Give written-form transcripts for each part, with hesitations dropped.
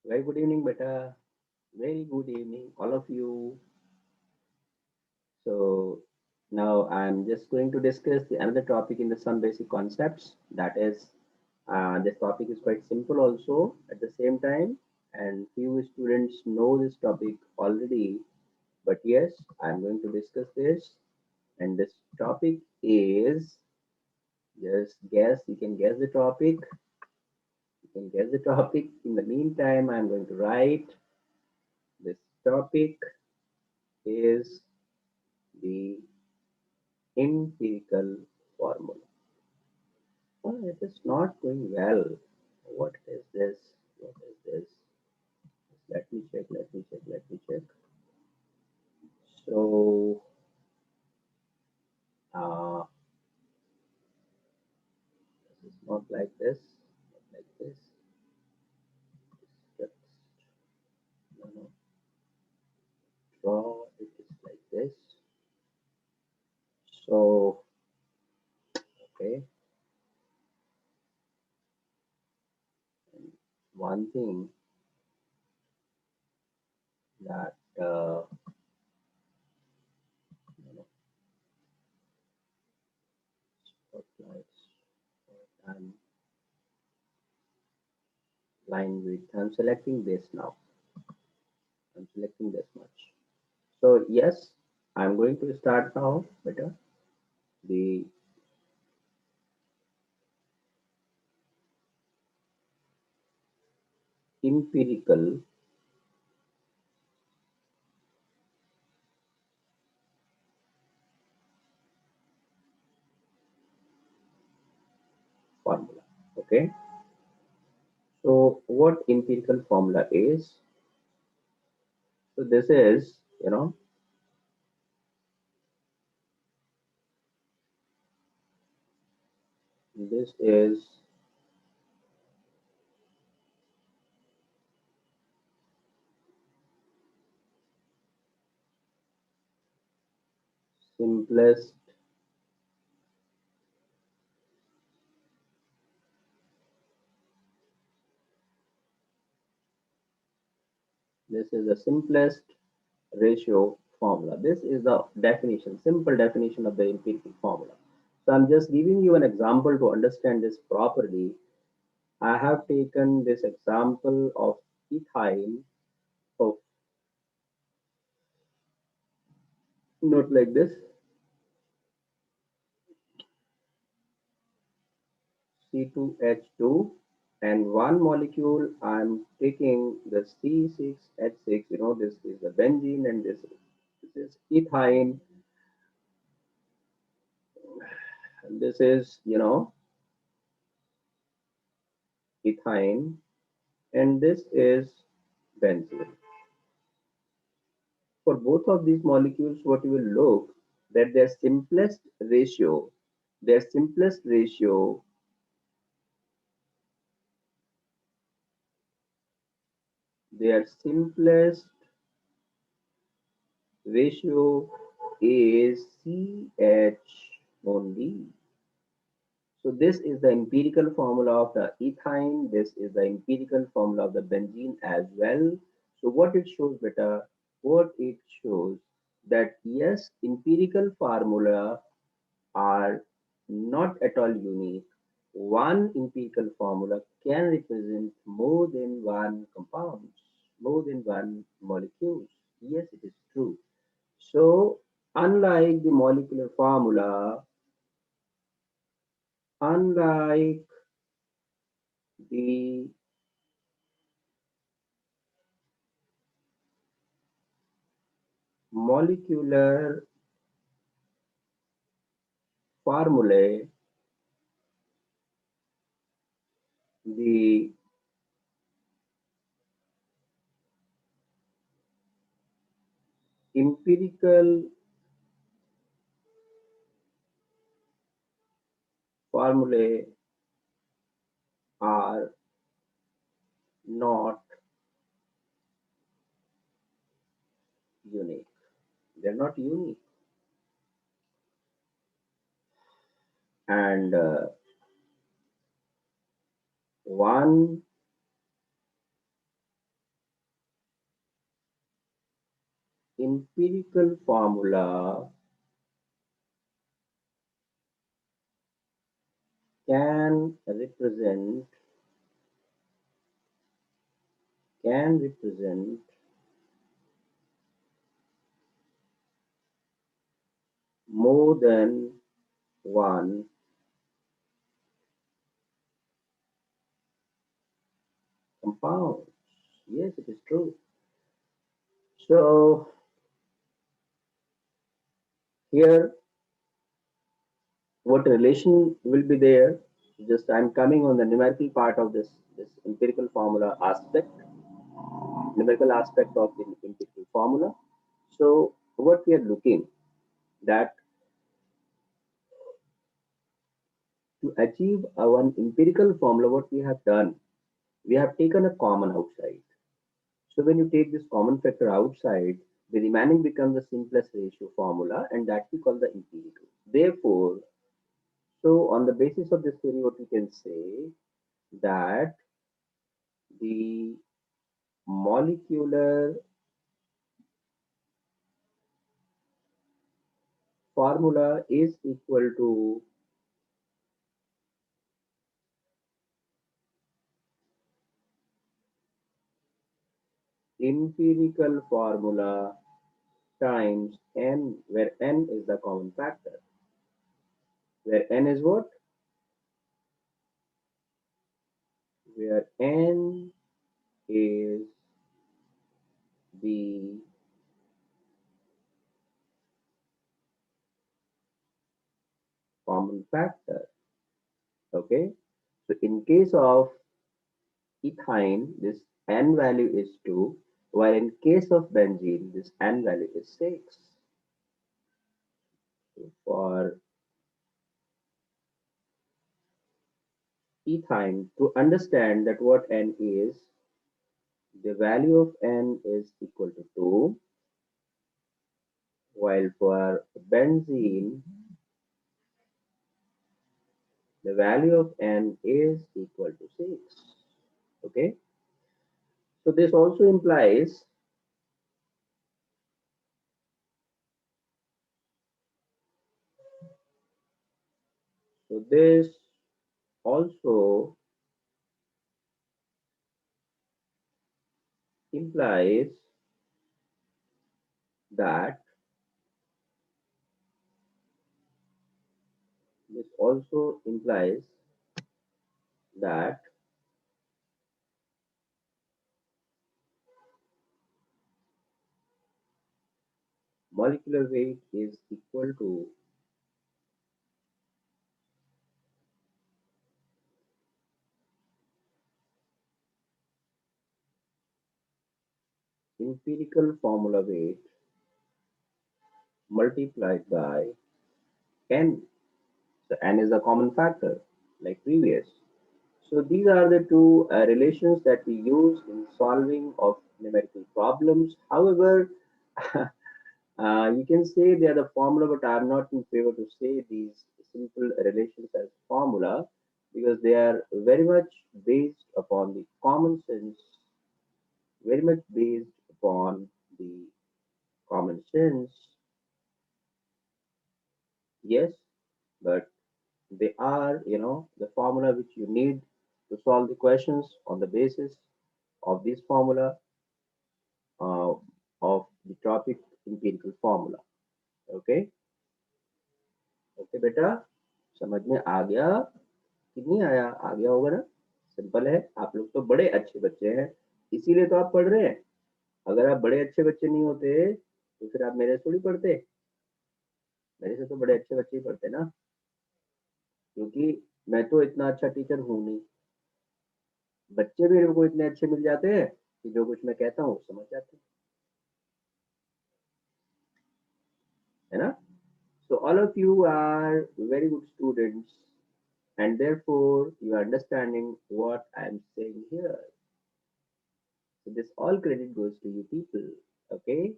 Very good evening, beta. Very good evening, all of you. So now I'm just going to discuss another topic in the some basic concepts. That is, this topic is quite simple also at the same time, and few students know this topic already. But yes, I'm going to discuss this, and this topic is just guess. You can guess the topic. You can guess the topic. In the meantime, I'm going to write this topic is the empirical formula. Oh, it is not going well. What is this? What is this? Let me check, let me check, let me check. So, uh, this is not like this, not like this. Just, no, no, draw, it is like this. So, okay, and one thing that, you know, spotlights, and line width, I'm selecting this now. I'm selecting this much. So yes, I'm going to start now. Better the empirical formula. Okay. So what empirical formula is? So this is, this is simplest. This is the simplest ratio formula. This is the definition, simple definition of the empirical formula. So I'm just giving you an example to understand this properly. I have taken this example of ethyl of not like this C2H2 and one molecule I'm taking the C6H6, this is the benzene and this is ethine and this is ethine and this is benzene. For both of these molecules what you will look that their simplest ratio, their simplest ratio is CH only. So this is the empirical formula of the ethine. This is the empirical formula of the benzene as well. So what it shows, beta, what it shows that yes, empirical formula are not at all unique. One empirical formula can represent more than one compound, more than one molecule. Yes, it is true. So unlike the molecular formula, unlike the molecular formulae, the empirical formulae are not unique. They're not unique. And one empirical formula can represent more than one compound. Yes, it is true. So here, what relation will be there? Just I'm coming on the numerical part of this empirical formula aspect, numerical aspect of the empirical formula. So what we are looking that to achieve our empirical formula, what we have done, we have taken a common outside. So when you take this common factor outside, the remaining becomes the simplest ratio formula, and that we call the empirical. Therefore, so on the basis of this theory, what we can say that the molecular formula is equal to empirical formula times n, where n is the common factor. Where n is what? Where n is the common factor. Okay. So in case of ethine, this n value is 2, while in case of benzene, this n value is 6. So for ethine, to understand that what n is, the value of n is equal to 2, while for benzene, the value of n is equal to 6. Okay, so this also implies so this also implies that this also implies that molecular weight is equal to empirical formula weight multiplied by n. So n is a common factor like previous. So these are the two relations that we use in solving of numerical problems. However, you can say they are the formula, but I'm not in favor to say these simple relations as formula because they are very much based upon the common sense, very much based upon the common sense. Yes, but they are, the formula which you need to solve the questions on the basis of this formula uh, of the topic empirical formula. Okay okay बेटा समझ में आ गया कि नहीं आया आ गया होगा ना सिंपल है आप लोग तो बड़े अच्छे बच्चे हैं इसीलिए तो आप पढ़ रहे हैं अगर आप बड़े अच्छे बच्चे नहीं होते तो फिर आप मेरे से थोड़ी पढ़ते मेरे से तो बड़े अच्छे बच्चे ही पढ़ते ना क्योंकि मैं तो इतना अच्छा टीचर हूं नहीं बच्चे भी मेरे को इतने अच्छे मिल जाते हैं कि जो कुछ मैं कहता हूँ समझ जाते हैं है ना so all of you are very good students and therefore you are understanding what I am saying here. So this all credit goes to you people. Okay?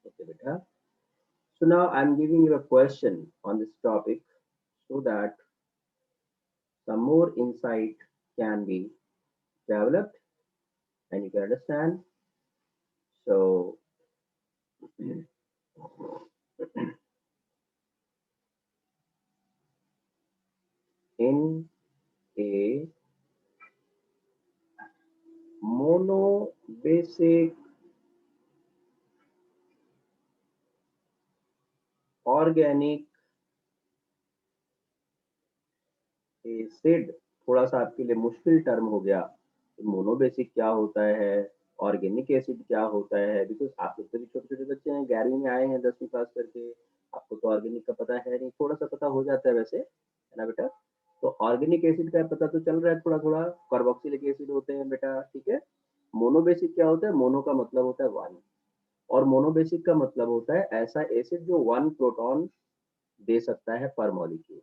Okay, beta. So now I'm giving you a question on this topic so that some more insight can be developed and you can understand. So In a monobasic organic acid, थोड़ा सा आपके लिए मुश्किल term हो गया। Monobasic क्या होता है, ऑर्गेनिक एसिड क्या होता है, बिकॉज आप लोग तो भी छोटे छोटे बच्चे हैं, 11वीं में आए हैं 10वीं पास करके, आपको तो ऑर्गेनिक का पता है नहीं, थोड़ा सा पता हो जाता है वैसे, है ना बेटा। तो ऑर्गेनिक एसिड का पता तो चल रहा है थोड़ा थोड़ा, कार्बोक्सिलिक एसिड होते हैं बेटा, ठीक है। मोनोबेसिक क्या होता है, मोनो का मतलब होता है वन, और मोनोबेसिक का मतलब होता है ऐसा एसिड जो वन प्रोटॉन दे सकता है पर मॉलिक्यूल,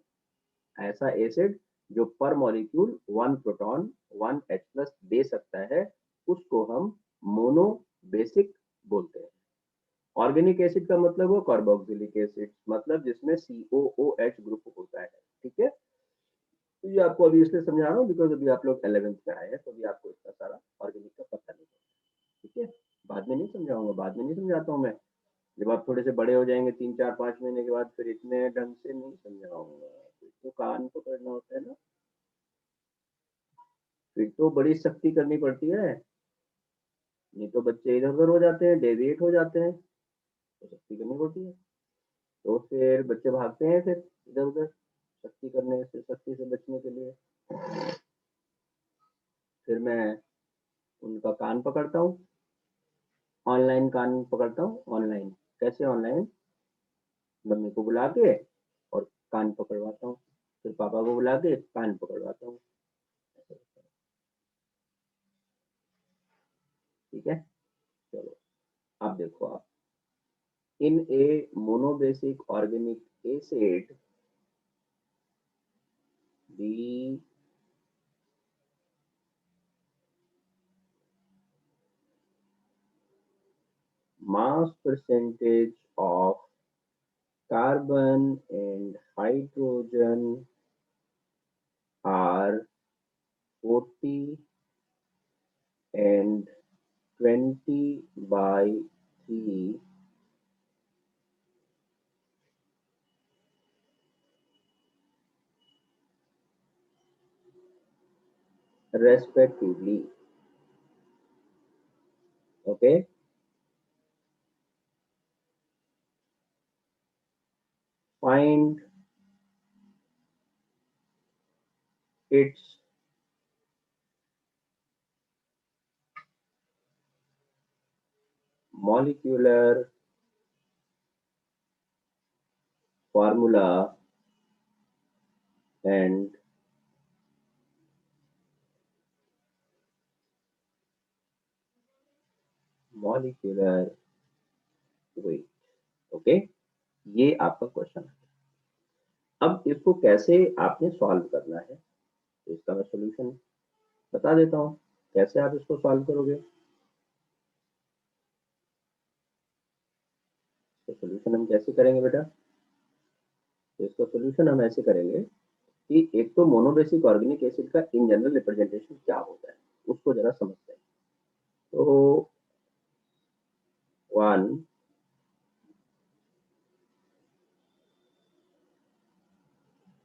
ऐसा एसिड जो पर molecule one proton one H plus दे सकता है, उसको हम मोनोबेसिक बोलते हैं। ऑर्गेनिक एसिड का मतलब हो कार्बोक्सिलिक एसिड, मतलब जिसमें COOH ग्रुप होता है, ठीक है। तो ये आपको अभी इसलिए समझा रहा हूँ बिकॉज अभी आप लोग 11th में आए हैं, तो अभी आपको इतना सारा ऑर्गेनिक का पता नहीं है, ठीक है। बाद में नहीं समझाऊंगा, बाद में नहीं समझाता हूँ मैं, जब आप थोड़े से बड़े हो जाएंगे 3 4 5 महीने के बाद, फिर इतने ढंग से नहीं समझाऊंगा, फिर तो कान तो करना होता है ना, फिर तो बड़ी सख्ती करनी पड़ती है, नहीं तो बच्चे इधर उधर हो जाते हैं, डेविएट हो जाते हैं, तो सख्ती करनी पड़ती है। तो फिर बच्चे भागते हैं फिर इधर उधर, सख्ती करने से, सख्ती से बचने के लिए। फिर मैं उनका कान पकड़ता हूँ, ऑनलाइन कान पकड़ता हूँ, ऑनलाइन। कैसे ऑनलाइन, मम्मी को बुला के और कान पकड़वाता हूँ, फिर पापा को बुला के कान पकड़वाता हूँ, ठीक है। चलो अब देखो आप, in a monobasic organic acid the mass percentage of carbon and hydrogen are 40 and 20/3 respectively. Okay, find its molecular formula and molecular weight. Okay, ये आपका क्वेश्चन है। अब इसको कैसे आपने सॉल्व करना है, तो इसका मैं सॉल्यूशन बता देता हूँ, कैसे आप इसको सॉल्व करोगे। तो सॉल्यूशन हम कैसे करेंगे बेटा, तो इसका सॉल्यूशन हम ऐसे करेंगे कि एक तो मोनोबेसिक ऑर्गेनिक एसिड का इन जनरल रिप्रेजेंटेशन क्या होता है उसको जरा समझते हैं। तो one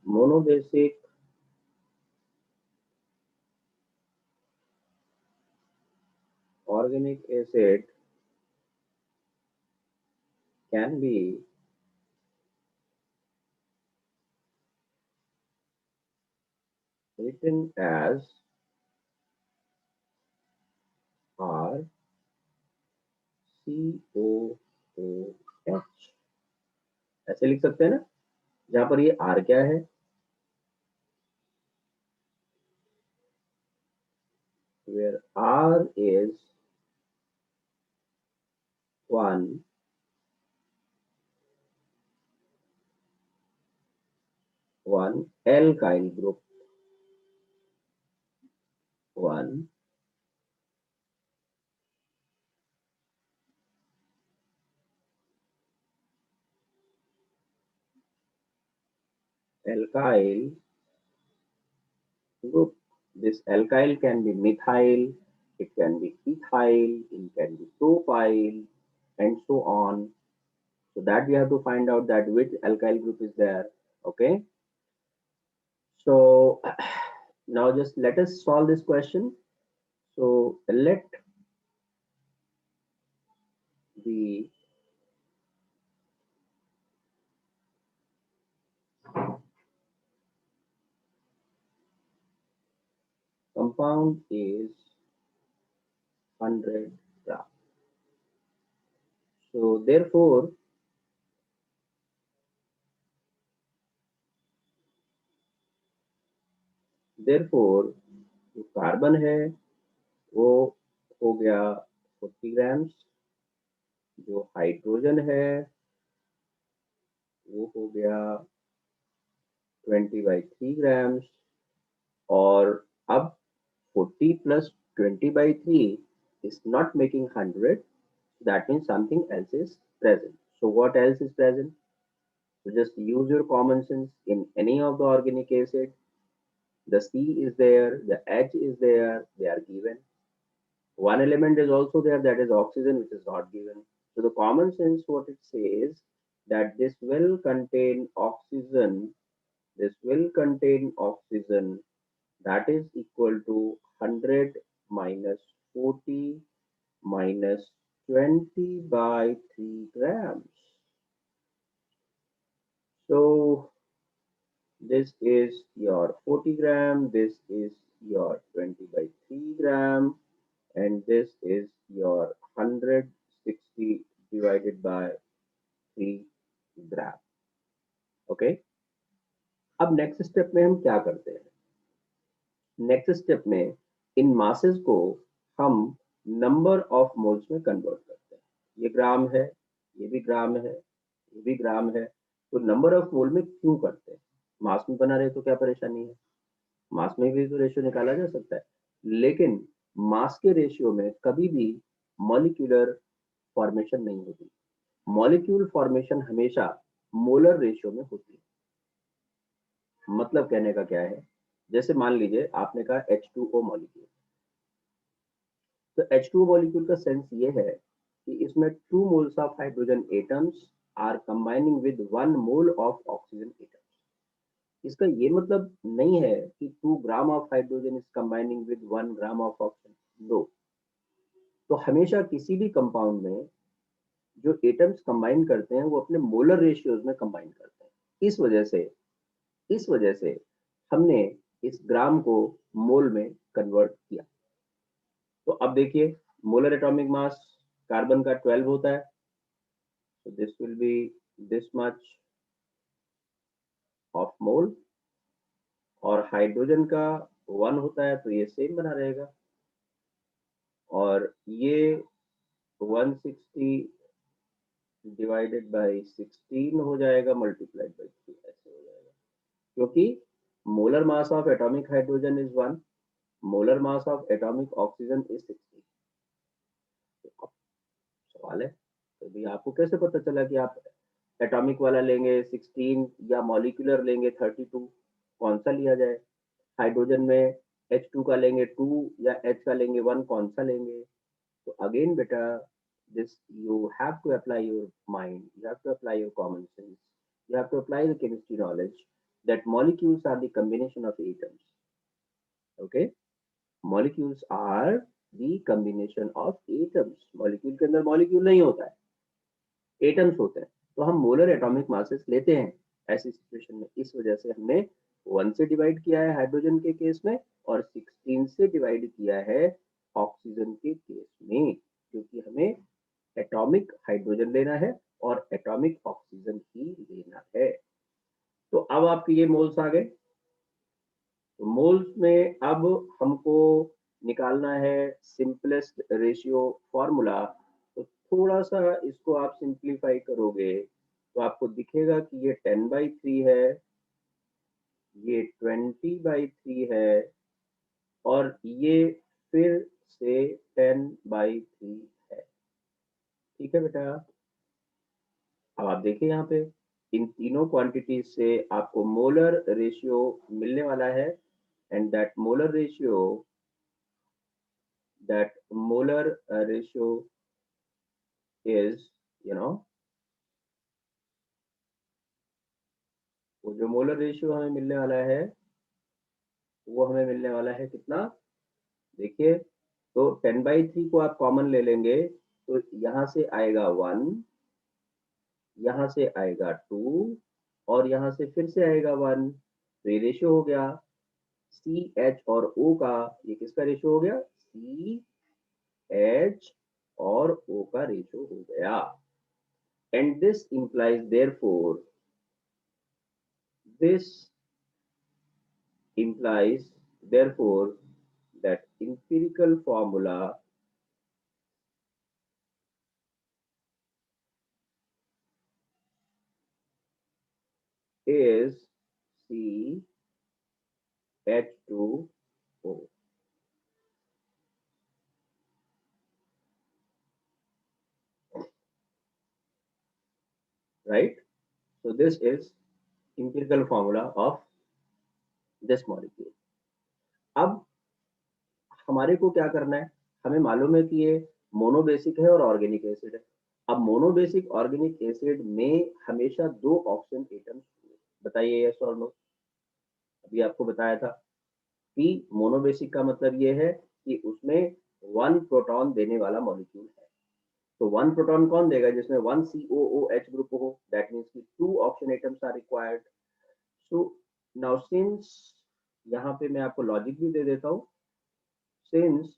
monobasic organic acid can be written as RCOOH, ऐसे लिख सकते हैं ना, जहां पर ये R क्या है, where R is one alkyl group, one alkyl group. This alkyl can be methyl, it can be ethyl, it can be propyl, and so on. So that we have to find out that which alkyl group is there. Okay. So now just let us solve this question. So let the compound is 100 gram. So therefore जो carbon है वो हो गया 40 grams, जो hydrogen है वो हो गया 20/3 ग्राम्स, और अब 40 plus 20/3 is not making 100. That means something else is present. So what else is present? So just use your common sense. In any of the organic acid, the C is there, the H is there, they are given. One element is also there, that is oxygen, which is not given. So the common sense, what it says, that this will contain oxygen, that is equal to 100 minus 40 minus 20/3 grams. So this is your 40 gram, this is your 20/3 gram, and this is your 160 divided by 3 gram. Okay, अब next step में हम क्या करते हैं? Next step में इन masses को हम number of moles में कन्वर्ट करते हैं. ये ग्राम है, ये भी ग्राम है, ये भी ग्राम है, तो नंबर ऑफ मोल में क्यों करते हैं? मास में बना रहे तो क्या परेशानी है? मास में भी तो रेशियो निकाला जा सकता है, लेकिन मास के रेशियो में कभी भी मॉलिक्यूलर फॉर्मेशन नहीं होती. मॉलिक्यूल फॉर्मेशन हमेशा मोलर रेशियो में होती है. मतलब कहने का क्या है, जैसे मान लीजिए आपने कहा H2O मॉलिक्यूल, तो H2O मॉलिक्यूल का सेंस ये है कि इसमें 2 moles of hydrogen atoms are combining with 1 mole of oxygen atoms. इसका ये मतलब नहीं है कि 2 gram of hydrogen is combining with 1 gram of oxygen. No. तो हमेशा किसी भी कंपाउंड में जो एटम्स कंबाइन करते हैं वो अपने मोलर रेशियोज में कंबाइन करते हैं. इस वजह से हमने इस ग्राम को मोल में कन्वर्ट किया. तो अब देखिए, मोलर एटॉमिक मास कार्बन का 12 होता है, तो this will be this much of mole, और हाइड्रोजन का 1 होता है तो ये सेम बना रहेगा, और ये 160 डिवाइडेड बाई 16 हो जाएगा मल्टीप्लाइड बाई 3, ऐसे हो जाएगा, क्योंकि molar mass of atomic hydrogen is 1, molar mass of atomic oxygen is 60. तो सवाल है, तो भी आपको कैसे पता चला कि आप एटॉमिक वाला लेंगे 16 या मॉलिक्यूलर लेंगे 32, कौन सा लिया जाए? हाइड्रोजन में H2 का लेंगे 2 या H का लेंगे 1, कौन सा लेंगे? तो अगेन बेटा, this you have to apply your mind, you have to apply your common sense, you have to apply the chemistry knowledge that molecules are the combination of atoms. Okay, molecules are the combination of atoms. molecule के अंदर molecule नहीं होता है, atoms होते हैं. तो हम molar atomic masses लेते हैं ऐसी सिचुएशन में. इस वजह से हमने 1 से डिवाइड किया है हाइड्रोजन के केस में, और 16 से डिवाइड किया है ऑक्सीजन के केस में, क्योंकि हमें एटॉमिक हाइड्रोजन लेना है और एटॉमिक ऑक्सीजन ही लेना है. तो अब आपके ये मोल्स आ गए. तो मोल्स में अब हमको निकालना है सिंपलेस्ट रेशियो फॉर्मूला. तो थोड़ा सा इसको आप सिंप्लीफाई करोगे तो आपको दिखेगा कि ये 10/3 है, ये 20/3 है, और ये फिर से 10/3 है. ठीक है बेटा. अब आप देखिए यहाँ पे इन तीनों क्वांटिटीज से आपको मोलर रेशियो मिलने वाला है, and that molar ratio is you know, वो जो मोलर रेशियो हमें मिलने वाला है वो हमें मिलने वाला है कितना, देखिए, तो 10/3 को आप कॉमन ले लेंगे तो यहाँ से आएगा 1, यहाँ से आएगा 2 और यहाँ से फिर से आएगा 1। तो ये रेशियो हो गया सी एच और ओ का, ये किसका रेशियो हो गया, सी एच और ओ का रेशियो हो गया। And this implies therefore, this implies therefore that empirical formula is CH2O, right? So this is empirical formula of this molecule. अब हमारे को क्या करना है, हमें मालूम है कि ये मोनोबेसिक है और ऑर्गेनिक एसिड है। अब मोनोबेसिक ऑर्गेनिक एसिड में हमेशा 2 ऑक्सीजन एटम्स हुए, बताइए यस और नो। अभी आपको बताया था कि मोनोबेसिक का मतलब ये है कि उसमें 1 प्रोटॉन देने वाला मॉलिक्यूल है। तो 1 प्रोटॉन कौन देगा, जिसमें 1 COOH ग्रुप हो, दैट मीन्स कि 2 oxygen atoms are required. So now since, यहाँ पे मैं आपको लॉजिक भी दे देता हूँ, since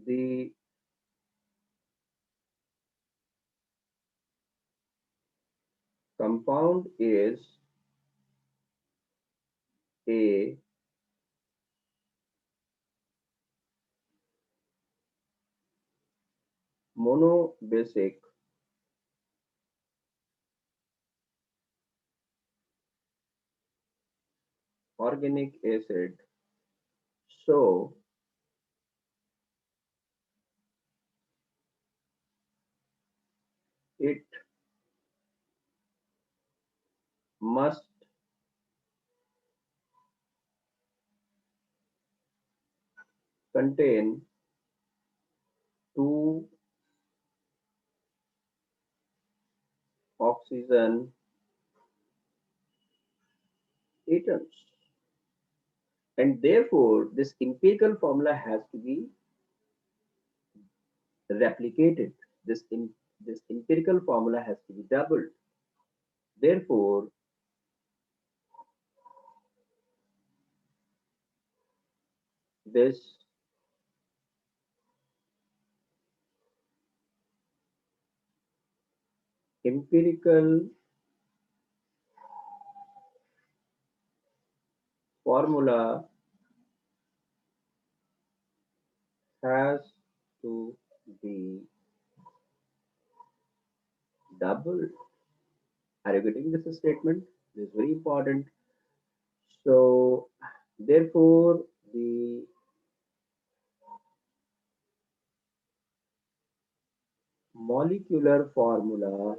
the compound is a monobasic organic acid, so it must contain 2 oxygen atoms, and therefore this empirical formula has to be replicated. This empirical formula has to be doubled. Therefore, this empirical formula has to be doubled. Are you getting this statement? This is very important. So, therefore, the molecular formula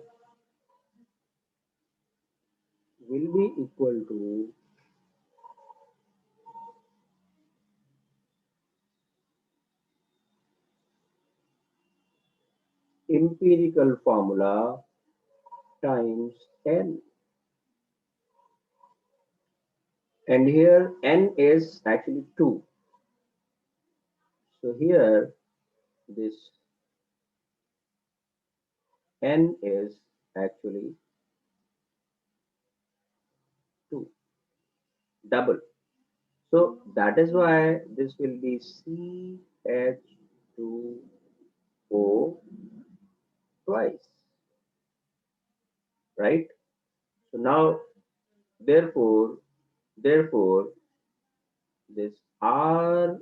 will be equal to empirical formula times n. And here n is actually 2. So here this n is actually 2, double. So that is why this will be CH2O twice, right? So now, therefore, this RCOOH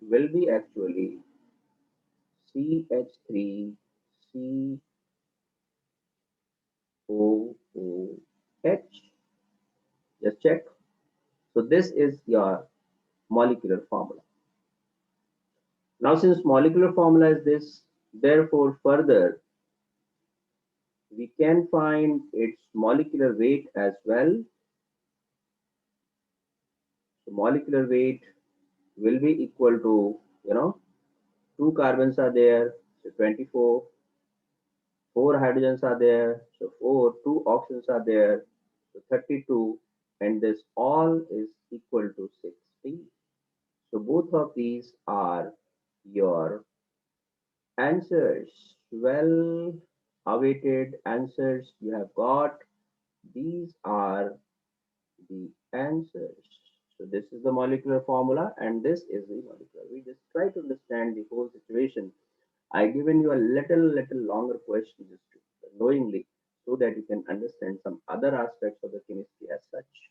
will be actually CH3COOH. Just check. So this is your molecular formula. Now, since molecular formula is this, therefore further we can find its molecular weight as well. So molecular weight will be equal to, you know, two carbons are there, so 24, four hydrogens are there, so four, two oxygens are there, so 32, and this all is equal to 60. So both of these are your answers. Well awaited answers you have got. These are the answers. So this is the molecular formula and this is the molecular. We just try to understand the whole situation. I given you a little longer question just to knowingly so that you can understand some other aspects of the chemistry as such.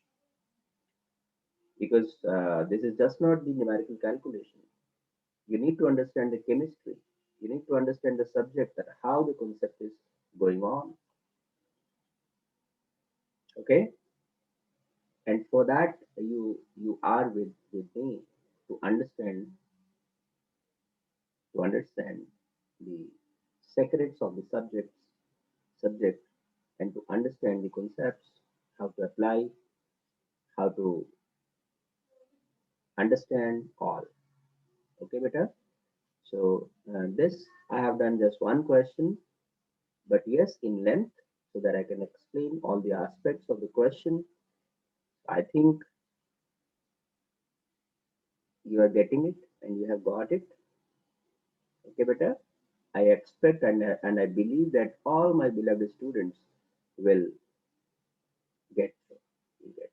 Because this is just not the numerical calculation. You need to understand the chemistry. You need to understand the subject, that how the concept is going on. Okay, and for that you are with me to understand the secrets of the subject, and to understand the concepts, how to apply, how to understand all. Okay, better. So this I have done just one question, but yes, in length, so that I can explain all the aspects of the question. I think you are getting it and you have got it. Okay, better. I expect and I believe that all my beloved students will get through. Will get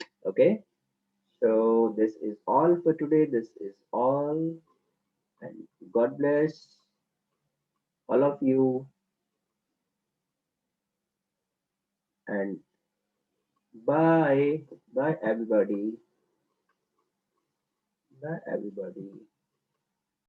through. Okay. So this is all for today. This is all, and God bless all of you, and bye. Bye everybody. Bye everybody.